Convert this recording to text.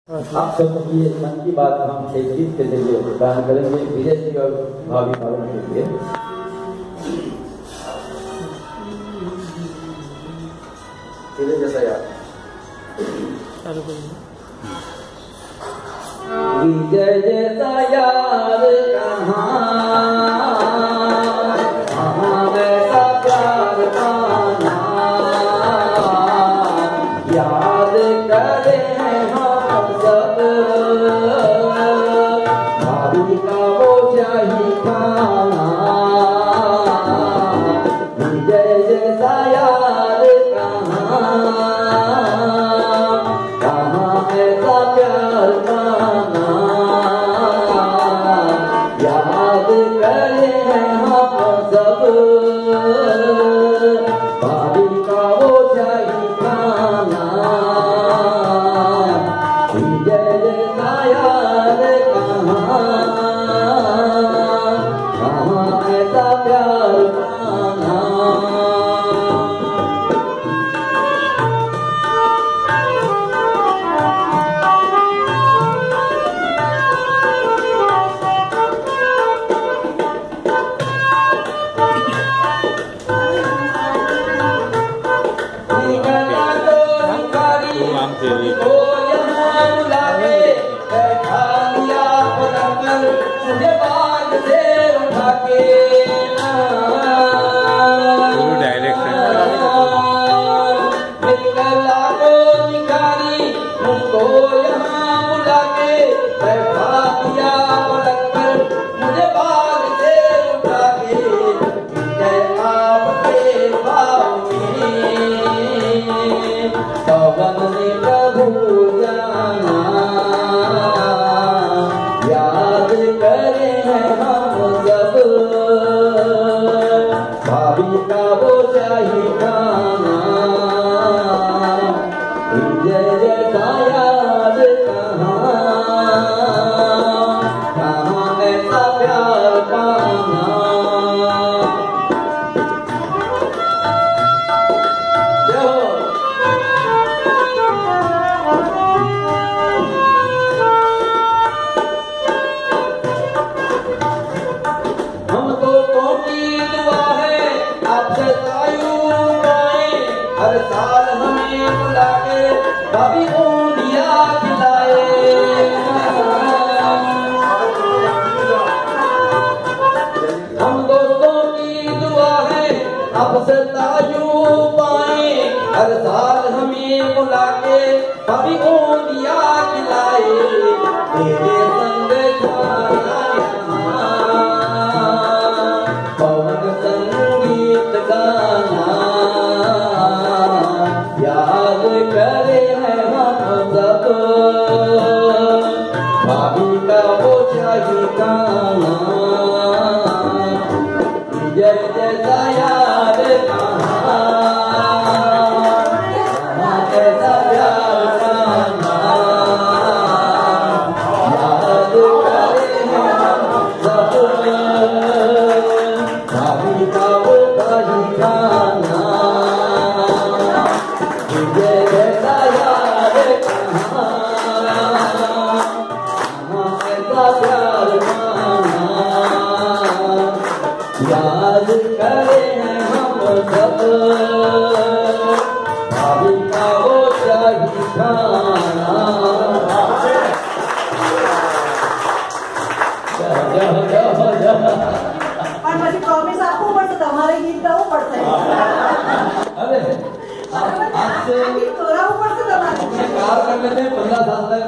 आप सबको ये मन की बात हम एक गीत के जरिए बयान करेंगे विजय जी और भाभी भावों के लिए। जैसा यार विजय जैसा यार कहाँ वैसा प्यार पाना, याद करें हम सब भाभी का वो शाही खाना। विजय जैसा यार कहाँ ऐसा प्यार पाना, याद करें हम सब भाभी का वो शाही खाना। विजय जैसा यार कहाँ ऐसा प्यार पाना। मुझे बाग से उठा के मुझको यहाँ बुला के बैठा दिया पलक पर, मुझे बाग से उठा के। विजय आपके भाव में पवन ने प्रभु जाना, याद करें हम सब भाभी का वो शाही खाना। विजय जैसा याद कहाँ ऐसा प्यार पाना। हर साल हमें बुला के भाभी ऊंधिया खिलाए। हम दोस्तों की दुआ है अब सतायू पाए, हर साल हमें बुला के भाभी ऊंधिया खिलाए। तेरे संग खाना पवन संगीत गाना, याद करें हम सब भाभी का वो शाही खाना। विजय जैसा यार कहाँ ऐसा प्यार पाना, याद करें हम सब भाभी का वो शाही खाना। विजय जैसा यार कहाँ ऐसा प्यार पाना, याद करें हम सब भाभी का वो शाही खाना। પણ પછી પ્રોમિસ આપવું પડશે તમારે ગીત ગાવું પડશે. अरे आपसे ગીત દોરાવવું પડશે તમારે. कार कर लेते हैं 15 साल तक।